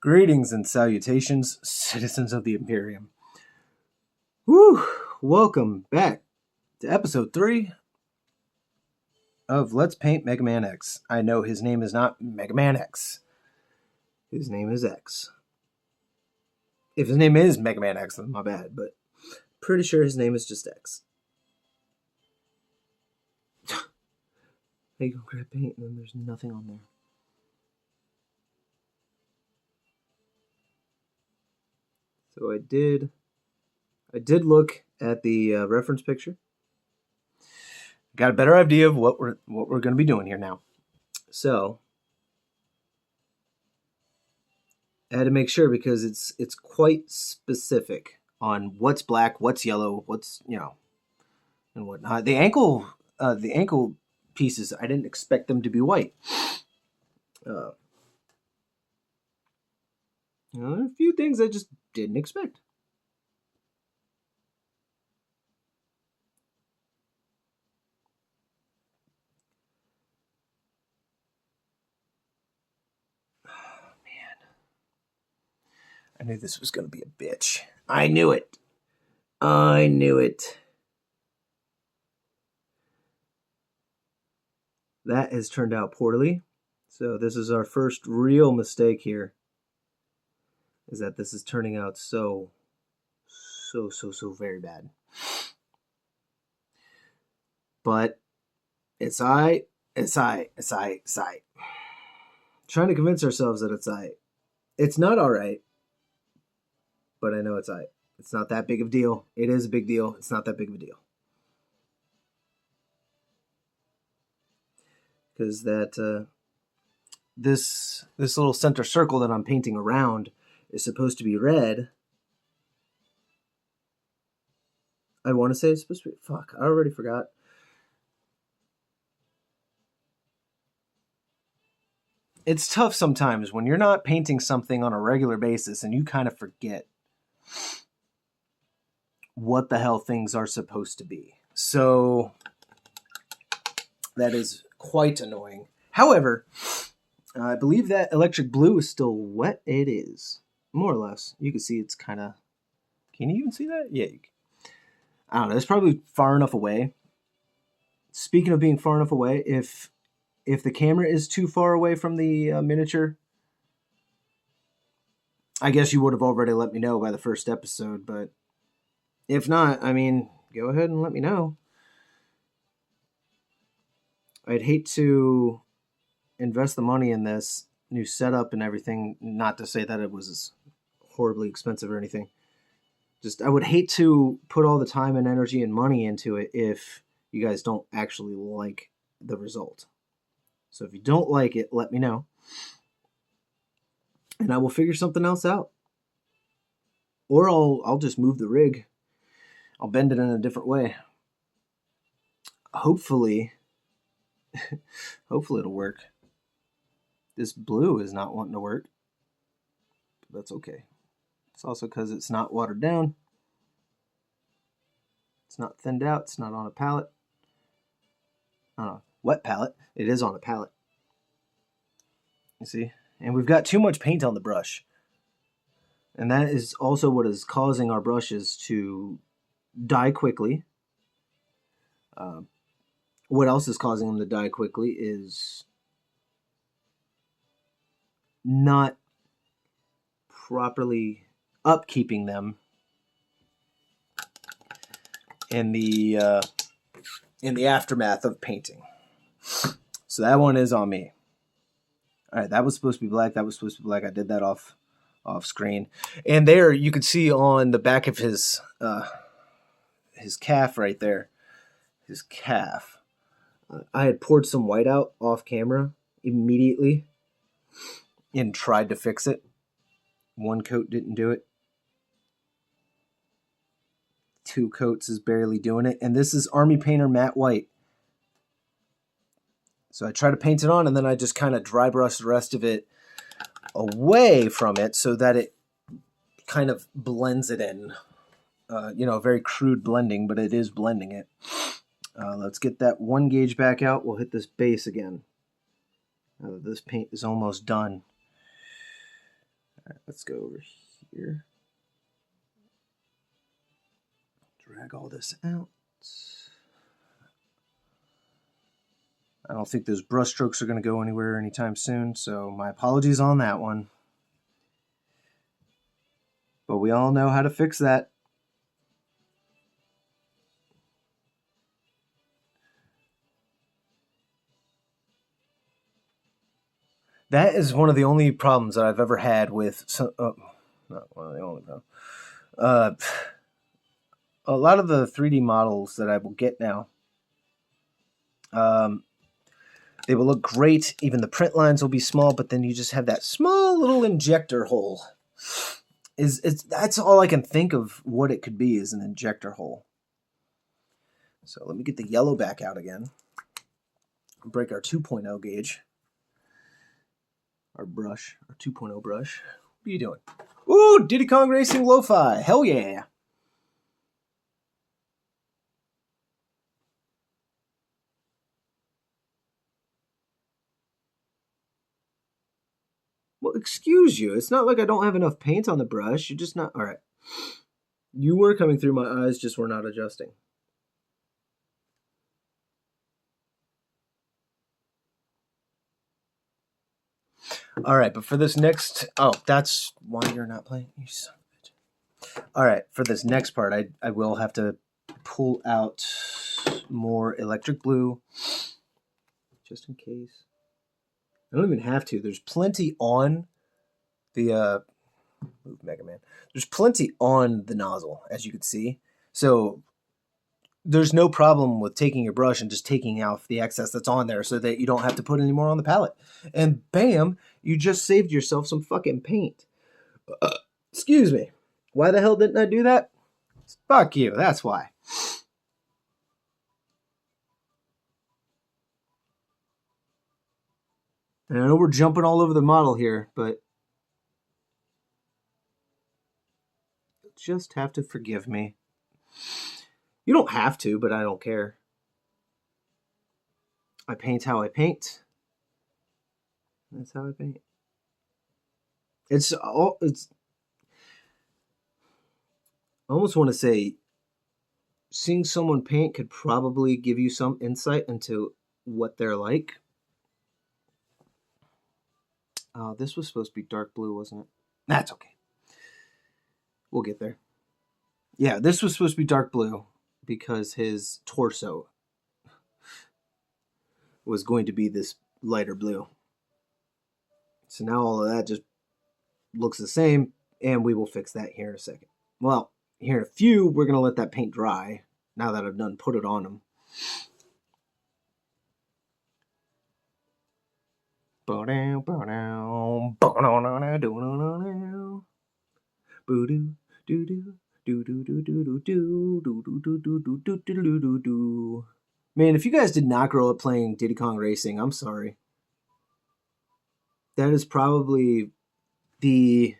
Greetings and salutations, citizens of the Imperium. Woo! Welcome back to episode 3 of Let's Paint Mega Man X. I know his name is not Mega Man X. His name is X. If his name is Mega Man X, then my bad, but pretty sure his name is just X. Hey, go grab paint, and then there's nothing on there. So I did look at the reference picture. Got a better idea of what we're going to be doing here now. So I had to make sure because it's quite specific on what's black, what's yellow, what's and whatnot. The ankle pieces, I didn't expect them to be white. A few things I just didn't expect. Oh, man. I knew this was going to be a bitch. I knew it. That has turned out poorly. So this is our first real mistake here. Is that this is turning out so very bad. But it's aight. Trying to convince ourselves that it's aight. It's not alright. But I know it's aight. It's not that big of a deal. It is a big deal. It's not that big of a deal. Because that this little center circle that I'm painting around is supposed to be red. I want to say it's supposed to be... Fuck, I already forgot. It's tough sometimes when you're not painting something on a regular basis and you kind of forget what the hell things are supposed to be. So that is quite annoying. However, I believe that electric blue is still wet. It is. More or less. You can see it's kind of... Can you even see that? Yeah. I don't know. It's probably far enough away. Speaking of being far enough away, if the camera is too far away from the miniature, I guess you would have already let me know by the first episode. But if not, I mean, go ahead and let me know. I'd hate to invest the money in this new setup and everything. Not to say that it was horribly expensive or anything. Just I would hate to put all the time and energy and money into it if you guys don't actually like the result. So if you don't like it, let me know. And I will figure something else out. Or I'll just move the rig. I'll bend it in a different way. Hopefully it'll work. This blue is not wanting to work. But that's okay. It's also because it's not watered down. It's not thinned out. It's not on a palette. Wet palette. It is on a palette. You see? And we've got too much paint on the brush. And that is also what is causing our brushes to die quickly. What else is causing them to die quickly is not properly upkeeping them in the aftermath of painting. So that one is on me. All right, that was supposed to be black. That was supposed to be black. I did that off screen. And there you can see on the back of his calf right there. His calf. I had poured some white out off camera immediately and tried to fix it. One coat didn't do it. 2 coats is barely doing it. And this is Army Painter Matte White. So I try to paint it on, and then I just kind of dry brush the rest of it away from it so that it kind of blends it in. Very crude blending, but it is blending it. Let's get that 1 gauge back out. We'll hit this base again. Now that this paint is almost done. All right, let's go over here. Drag all this out. I don't think those brush strokes are going to go anywhere anytime soon, so my apologies on that one. But we all know how to fix that. That is one of the only problems that I've ever had with not one of the only problems. A lot of the 3D models that I will get now, they will look great. Even the print lines will be small, but then you just have that small little injector hole. That's all I can think of what it could be, is an injector hole. So let me get the yellow back out again. Break our 2.0 gauge. Our brush, our 2.0 brush. What are you doing? Ooh, Diddy Kong Racing Lo-Fi. Hell yeah. Well, excuse you. It's not like I don't have enough paint on the brush. You're just not... All right. You were coming through, my eyes just were not adjusting. All right, but for this next... Oh, that's why you're not playing? You son of a bitch. All right, for this next part, I will have to pull out more electric blue. Just in case. I don't even have to. There's plenty on the... Move Mega Man. There's plenty on the nozzle, as you can see. So there's no problem with taking your brush and just taking out the excess that's on there so that you don't have to put any more on the palette. And bam, you just saved yourself some fucking paint. Excuse me. Why the hell didn't I do that? Fuck you, that's why. And I know we're jumping all over the model here, but you'll just have to forgive me. You don't have to, but I don't care. I paint how I paint. That's how I paint. I almost want to say seeing someone paint could probably give you some insight into what they're like. This was supposed to be dark blue, wasn't it? That's okay. We'll get there. Yeah, this was supposed to be dark blue because his torso was going to be this lighter blue. So now all of that just looks the same, and we will fix that here in a second. Well, here in a few, we're going to let that paint dry now that I've done put it on him. Man, if you guys did not grow up playing Diddy Kong Racing, I'm sorry. That is probably the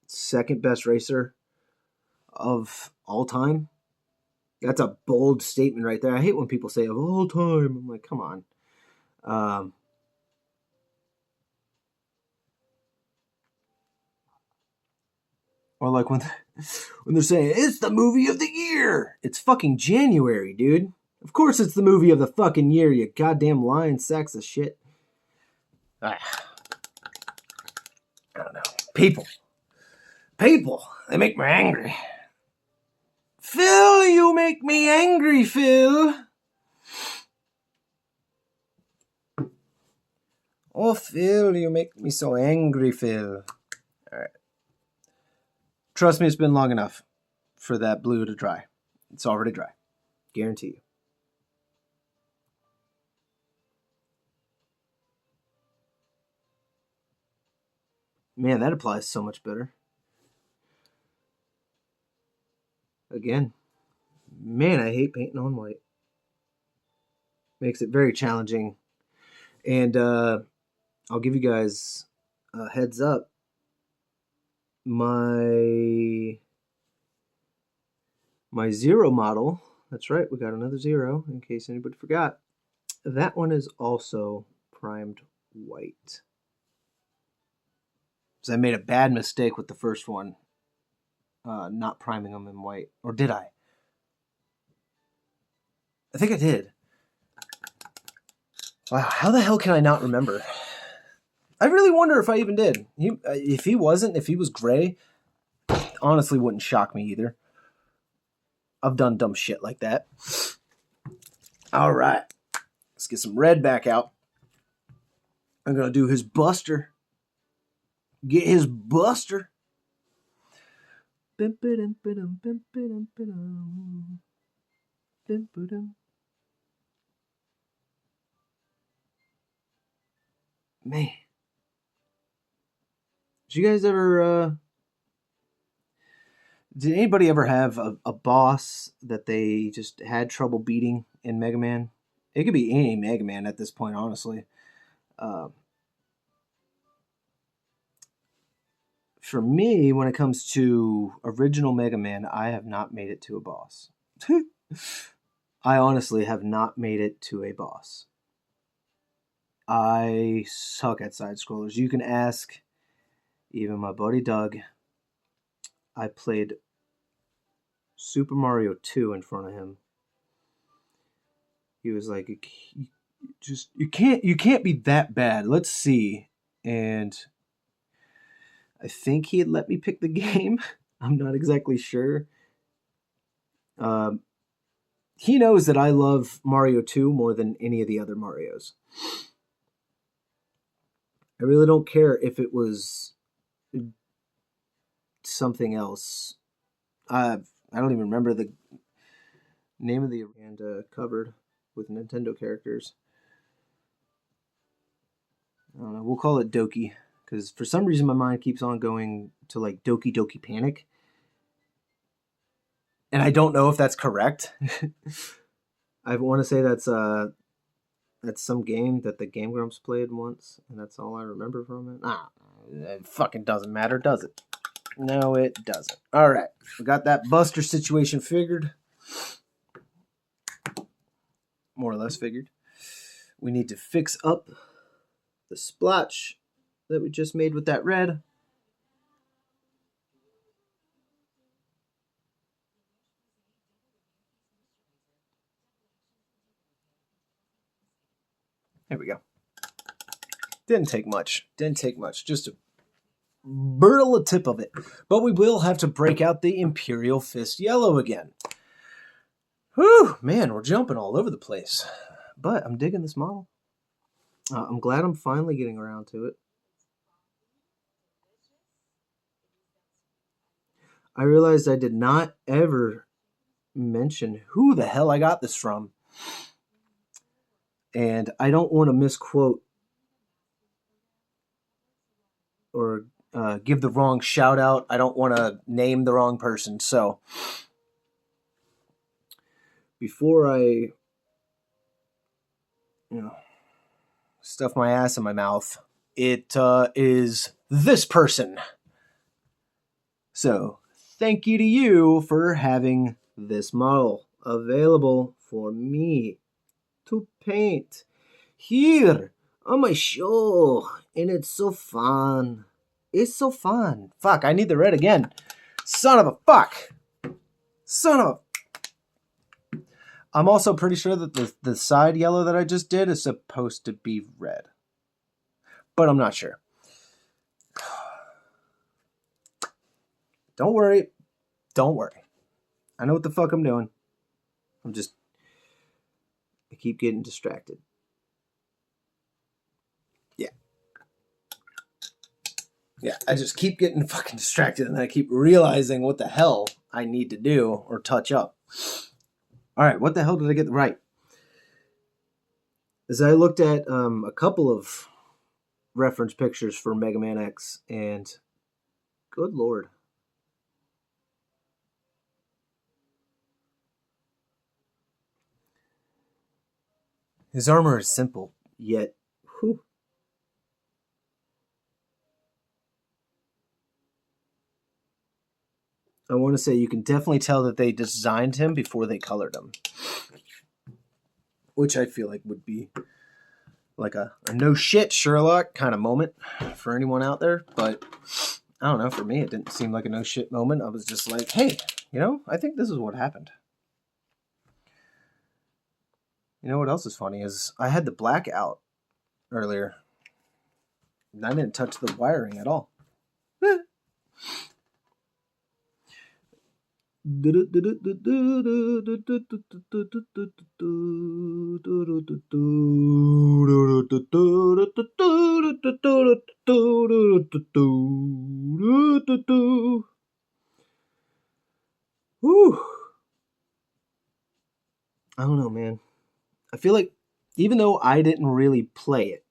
second best racer of all time. That's a bold statement right there. I hate when people say of all time. I'm like, come on. Or like when they're saying, it's the movie of the year. It's fucking January, dude. Of course it's the movie of the fucking year, you goddamn lying sacks of shit. I don't know. People, they make me angry. Phil, you make me angry, Phil. Oh, Phil, you make me so angry, Phil. All right. Trust me, it's been long enough for that blue to dry. It's already dry. Guarantee you. Man, that applies so much better. Again, man, I hate painting on white. Makes it very challenging. And I'll give you guys a heads up. My zero model, that's right, we got another zero in case anybody forgot. That one is also primed white. Because I made a bad mistake with the first one. Not priming them in white. Or did I? I think I did. Wow, how the hell can I not remember? I really wonder if I even did. If he was gray, honestly wouldn't shock me either. I've done dumb shit like that. All right. Let's get some red back out. I'm going to do his buster. Get his buster. Man. Did you guys ever... Did anybody ever have a boss that they just had trouble beating in Mega Man? It could be any Mega Man at this point, honestly. For me, when it comes to original Mega Man, I have not made it to a boss. I honestly have not made it to a boss. I suck at side-scrollers. You can ask even my buddy Doug. I played Super Mario 2 in front of him. He was like, you can't be that bad. Let's see. And I think he had let me pick the game. I'm not exactly sure. He knows that I love Mario 2 more than any of the other Marios. I really don't care if it was something else. I don't even remember the name of the and covered with Nintendo characters. I don't know. We'll call it Doki, because for some reason my mind keeps on going to like Doki Doki Panic, and I don't know if that's correct. I want to say that's some game that the Game Grumps played once, and that's all I remember from it. It fucking doesn't matter, does it? No, it doesn't. All right, we got that buster situation figured. More or less figured. We need to fix up the splotch that we just made with that red. There we go. Didn't take much. Just a burl a tip of it. But we will have to break out the Imperial Fist Yellow again. Whew, man, we're jumping all over the place. But I'm digging this model. I'm glad I'm finally getting around to it. I realized I did not ever mention who the hell I got this from. And I don't want to misquote or give the wrong shout out. I don't want to name the wrong person. So before I stuff my ass in my mouth, it is this person. So thank you to you for having this model available for me to paint here on my show. And it's so fun. It's so fun. Fuck, I need the red again. Son of a fuck. Son of a... I'm also pretty sure that the side yellow that I just did is supposed to be red. But I'm not sure. Don't worry. Don't worry. I know what the fuck I'm doing. I keep getting distracted. Yeah, I just keep getting fucking distracted, and I keep realizing what the hell I need to do or touch up. All right, what the hell did I get right? As I looked at a couple of reference pictures for Mega Man X, and good lord. His armor is simple, yet whew. I want to say you can definitely tell that they designed him before they colored him. Which I feel like would be like a no shit Sherlock kind of moment for anyone out there. But I don't know, for me it didn't seem like a no shit moment. I was just like, hey, you know, I think this is what happened. You know what else is funny is I had the blackout earlier. And I didn't touch the wiring at all. Whew. I don't know, man. I feel like even though I didn't really play it,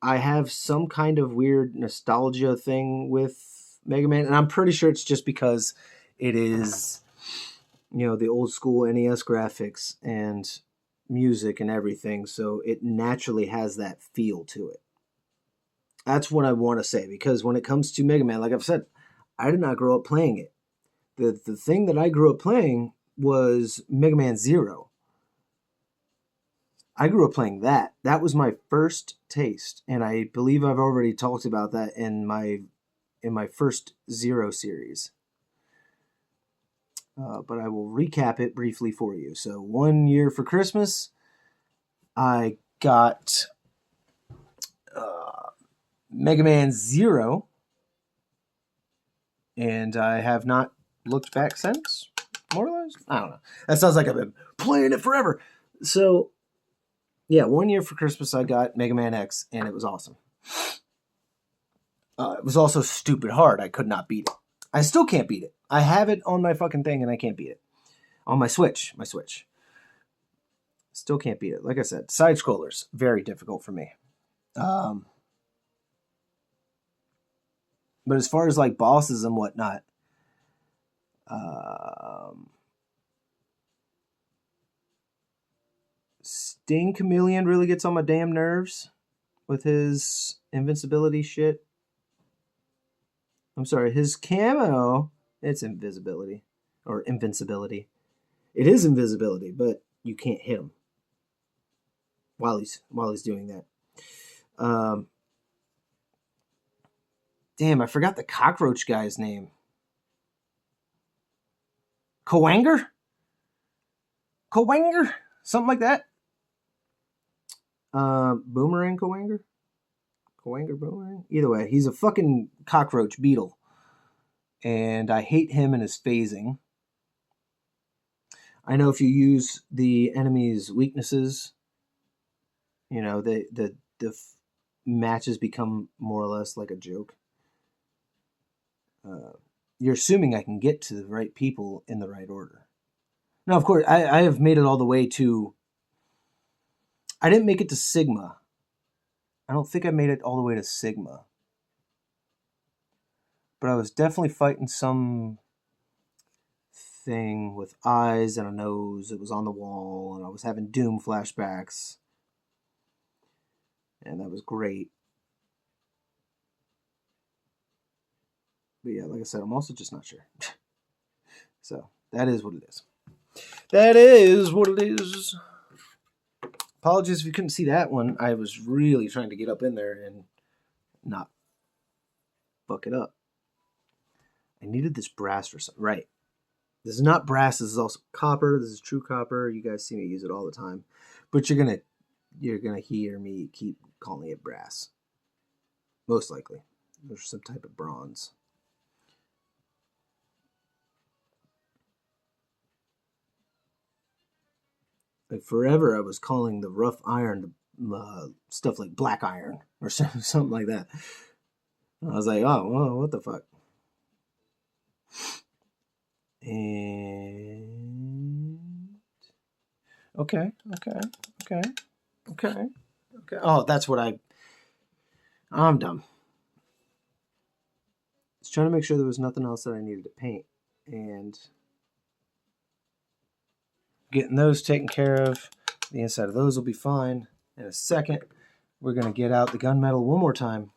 I have some kind of weird nostalgia thing with Mega Man, and I'm pretty sure it's just because it is, you know, the old school NES graphics and music and everything, so it naturally has that feel to it. That's what I want to say, because when it comes to Mega Man, like I've said, I did not grow up playing it. The thing that I grew up playing was Mega Man Zero. I grew up playing that. That was my first taste, and I believe I've already talked about that in my first Zero series. But I will recap it briefly for you. So 1 year for Christmas, I got Mega Man Zero, and I have not looked back since, more or less. I don't know. That sounds like I've been playing it forever. So, yeah, 1 year for Christmas, I got Mega Man X, and it was awesome. It was also stupid hard. I could not beat it. I still can't beat it. I have it on my fucking thing, and I can't beat it. On my Switch. Still can't beat it. Like I said, side-scrollers, very difficult for me. But as far as, like, bosses and whatnot, Sting Chameleon really gets on my damn nerves with his invincibility shit. I'm sorry, his camo, it's invisibility. Or invincibility. It is invisibility, but you can't hit him while he's doing that. Damn, I forgot the cockroach guy's name. Kowanger? Something like that. Boomerang Kowanger? Kowanger Boomerang? Either way, he's a fucking cockroach beetle. And I hate him and his phasing. I know if you use the enemy's weaknesses, you know, the matches become more or less like a joke. You're assuming I can get to the right people in the right order. Now, of course, I have made it all the way to... I didn't make it to Sigma. I don't think I made it all the way to Sigma. But I was definitely fighting some thing with eyes and a nose. It was on the wall, and I was having Doom flashbacks. And that was great. But yeah, like I said, I'm also just not sure. So, that is what it is. That is what it is. Apologies if you couldn't see that one. I was really trying to get up in there and not fuck it up. I needed this brass for something. Right. This is not brass. This is also copper. This is true copper. You guys see me use it all the time. But you're gonna hear me keep calling it brass. Most likely. There's some type of bronze. Like forever, I was calling the rough iron stuff like black iron or something like that. I was like, oh, well, what the fuck? And okay. Oh, that's what I'm dumb. I was trying to make sure there was nothing else that I needed to paint, and getting those taken care of. The inside of those will be fine. In a second, we're going to get out the gunmetal one more time.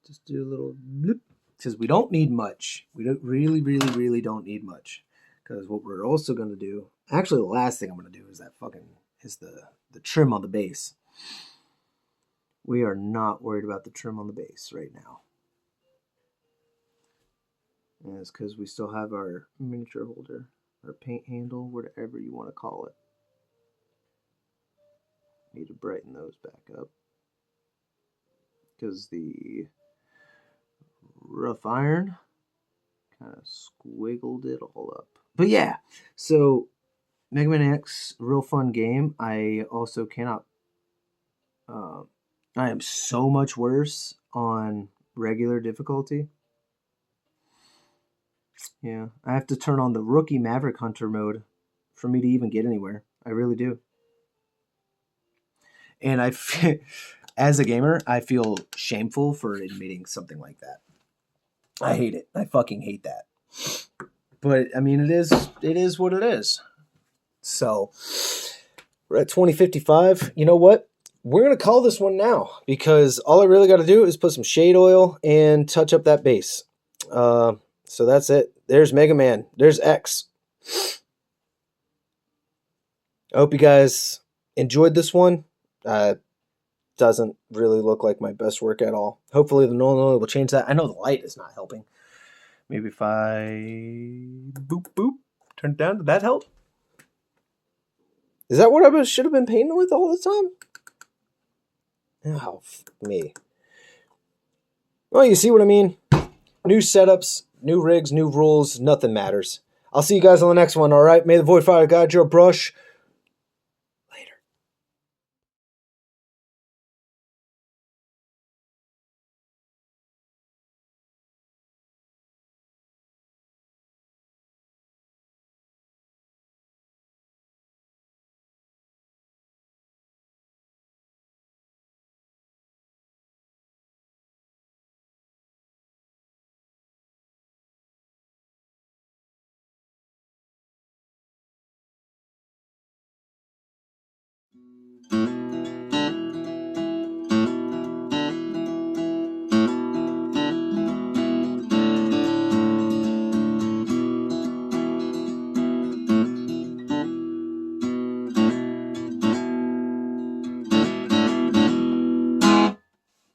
Just do a little blip. Because we don't need much. We don't really don't need much. Because what we're also going to do... Actually, the last thing I'm going to do is that fucking is the trim on the base. We are not worried about the trim on the base right now. And it's because we still have our miniature holder, or paint handle, whatever you want to call it. Need to brighten those back up, because the rough iron kind of squiggled it all up. But yeah, so Mega Man X, real fun game. I also cannot. I am so much worse on regular difficulty. Yeah, I have to turn on the Rookie Maverick Hunter mode for me to even get anywhere. I really do. And as a gamer, I feel shameful for admitting something like that. I hate it. I fucking hate that. But I mean, it is what it is. So we're at 2055. You know what? We're gonna call this one now, because all I really got to do is put some shade oil and touch up that base. So that's it. There's Mega Man. There's X. I hope you guys enjoyed this one. Doesn't really look like my best work at all. Hopefully the Nolan oil will change that. I know the light is not helping. Maybe if I boop boop turn it down, did that help? Is that what I should have been painting with all the time? Oh, me. Well, you see what I mean? New setups, new rigs, new rules, nothing matters. I'll see you guys on the next one, alright? May the Void Fire guide your brush. Later.